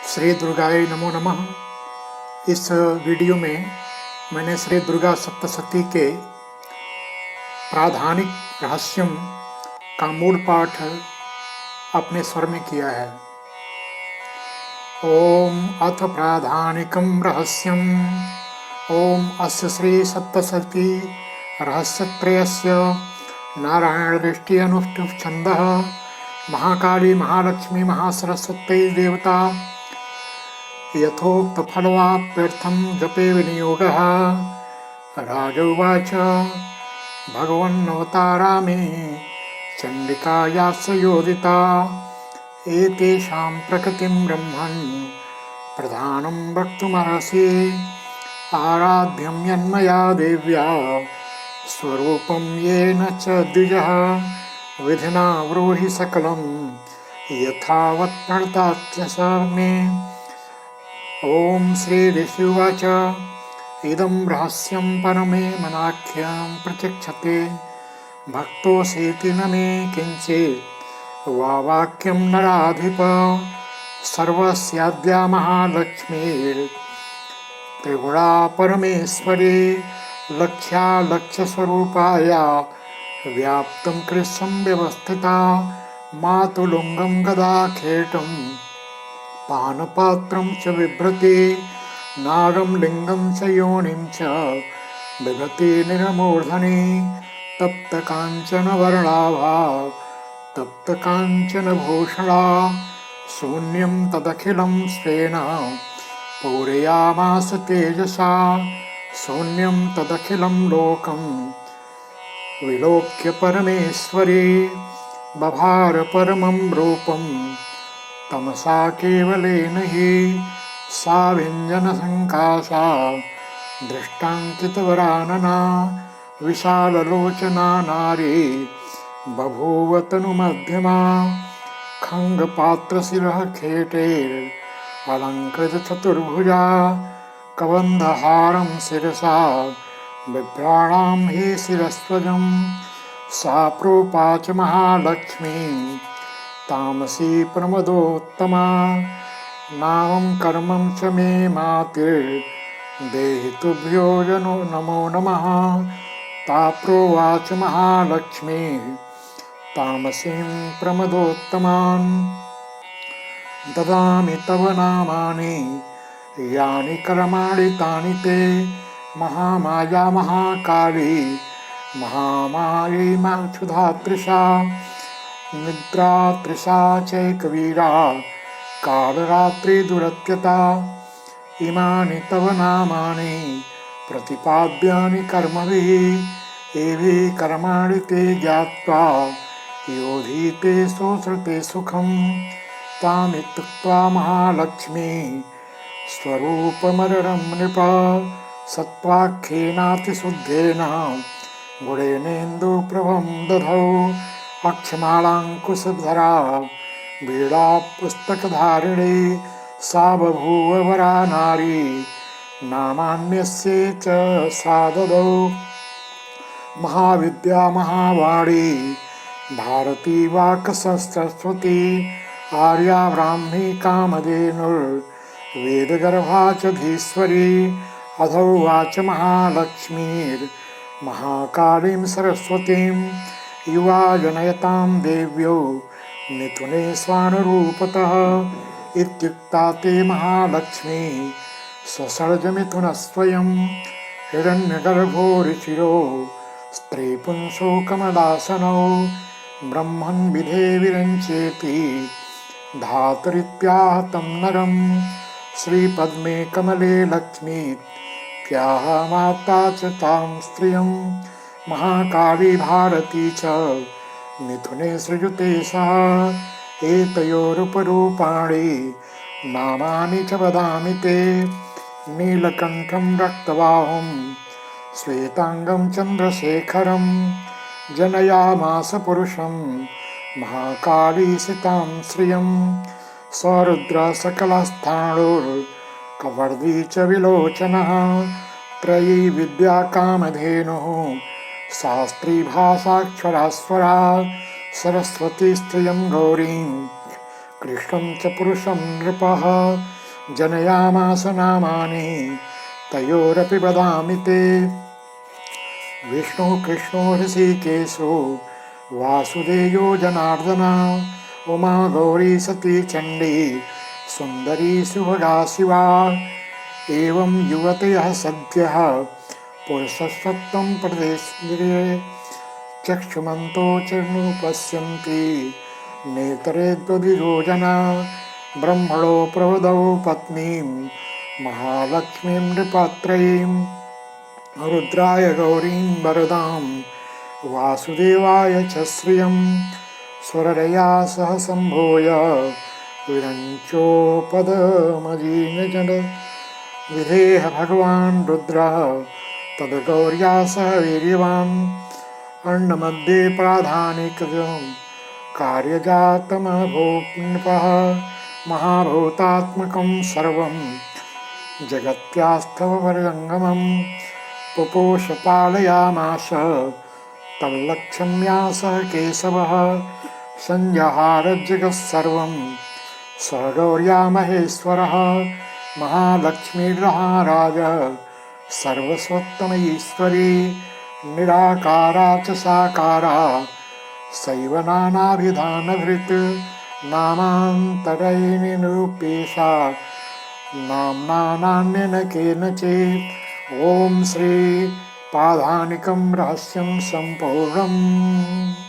श्री दुर्गाय नमो नमः। इस वीडियो में मैंने श्री दुर्गा सप्तशती के प्राधानिक रहस्यों का मूल पाठ अपने स्वर में किया है। ओम अथ प्राधानिकं रहस्यम् ओम अस्य श्री सप्तशती रहस्यत्रयस्य नारायण दृष्टि अनुष्ठुप छंदः महाकाली महालक्ष्मी महासरस्वती देवता यथोक्तफलवाप्त्यर्थं जपे विनियोगः। राजोवाच भगवन्नवतारा मे चण्डिकायास्य योदिता एतेषां प्रकृतिं ब्रह्मन् प्रधानं वक्तुमर्हसि। आराध्यं यन्मया देव्या स्वरूपं येन च द्विजः विधिना ब्रूहि सकलं यथावत् प्रणतात्स मे। ओम श्री ऋषिवाच इदं रहस्यं परमे मनाख्यं प्रचक्षते भक्तोऽसीति न मे किञ्चित् वा वाक्यं नराधिप। सर्वस्याद्या महालक्ष्मीर् त्रिगुणा परमेश्वरी लक्ष्या लक्ष्यस्वरूपाया व्याप्तं कृशं व्यवस्थिता मातुलुङ्गं गदाखेटं पानपात्रं च बिभ्रति नागं लिङ्गं च योनिं च बिभ्रति निरमूर्धनि तप्तकाञ्चनवर्णाभा तप्तकाञ्चनभूषणा शून्यं तदखिलं स्वेन पूरयामास तेजसा शून्यं तदखिलं लोकं विलोक्य परमेश्वरी बभार परमं रूपं तमसा केवलेन हि सा व्यञ्जनसङ्कासा दृष्टाङ्कितवरानना विशाललोचना नारी बभूव तनुमध्यमा खङ्गपात्रशिरः खेटेर् अलङ्कृतचतुर्भुजा कबन्धहारं शिरसा बिभ्राणां हि शिरस्वजं सा प्रोपाच महालक्ष्मी तामसी प्रमदोत्तमा नामं कर्मं च मे मातिर्देहि तुभ्यो जनो नमो नमः। ता प्रोवाच महालक्ष्मी तामसीं प्रमदोत्तमान् ददामि तव नामानि यानि कर्माणि तानि ते महामाया महाकाली महामायी क्षुधातृषा निद्रा तृषा चैकवीरा कालरात्रि दुरत्यता। इमानि तव नामानि प्रतिपाद्यानि कर्मभिः एभिः कर्माणि ते ज्ञात्वा योधीते सोऽसृते सुखं। तामित्युक्त्वा महालक्ष्मी स्वरूपमररं नृप सत्त्वाख्येनातिशुद्धेन गुणेनेन्दुप्रभं दधौ अक्षमालाङ्कुशधरा वीणा पुस्तकधारिणी सा बभूव वरा नारी नामान्यस्यै च सा ददौ। महाविद्या महावाणी भारती वाक्सरस्वती आर्या ब्राह्मी कामधेनुर्वेदगर्भा च धीश्वरी अधौ वाच महालक्ष्मीर्महाकालीं सरस्वतीं युवा जनयतां देव्यो मिथुने स्वानुरूपतः। इत्युक्ता ते महालक्ष्मी ससर्जमिथुनस्वयं हिरण्यगर्भो ऋषिरो स्त्रीपुंसो कमलासनौ ब्रह्मन् विधे विरञ्चेति धातरित्याह तं नरं। श्रीपद्मे कमले लक्ष्मीत्याह माता च तां स्त्रियं महाकाली भारती च मिथुने सृजते सह। एतयोरुपरूपाणि नामानि च वदामि ते नीलकण्ठं रक्तबाहुं श्वेताङ्गं चन्द्रशेखरं जनयामास पुरुषं महाकाली सितां श्रियं। सरुद्र सकलस्थाणुर्कवर्दी च विलोचनः त्रयी विद्या कामधेनुः शास्त्री भाषाक्षरास्वरा सरस्वती स्त्रियं गौरीं कृष्णं च पुरुषं नृपः जनयामास नामानि तयोरपि वदामि ते। विष्णु कृष्णो ऋषिकेशो वासुदेवो जनार्दन उमा गौरी सती चण्डी सुन्दरी सुभगा शिवा। एवं युवतयः सद्यः पुरुषसत्त्वं प्रदेशे चक्षुमन्तो च नुपश्यन्ति नेतरे द्वदिरो जना। ब्रह्मणो प्रवदौ पत्नीं महालक्ष्मीं नृपात्रयीं रुद्राय गौरीं वरदां वासुदेवाय च श्रियं। स्वरया सह सम्भूय विरञ्चोपदमजीर्णजड विधेह भगवान् रुद्रः तद्गौर्या सह वीर्यवान्। अन्नमध्ये प्राधानिकं कार्यजातमभून्नृपः महाभूतात्मकं सर्वं जगत्यास्थव वर्गङ्गमं पुपोष पालयामास तल्लक्ष्म्या सह केशवः। संजहार जगत्सर्वं स गौर्या महेश्वरः महालक्ष्मीर्महाराज सर्वस्वत्तमईश्वरी निराकारा च साकारा सैव नानाभिधानभृत् नामान्तरैर्निरूपेशा नाम्ना नान्येन केनचित्। ॐ श्री पाधानिकं रहस्यं सम्पूर्णम्।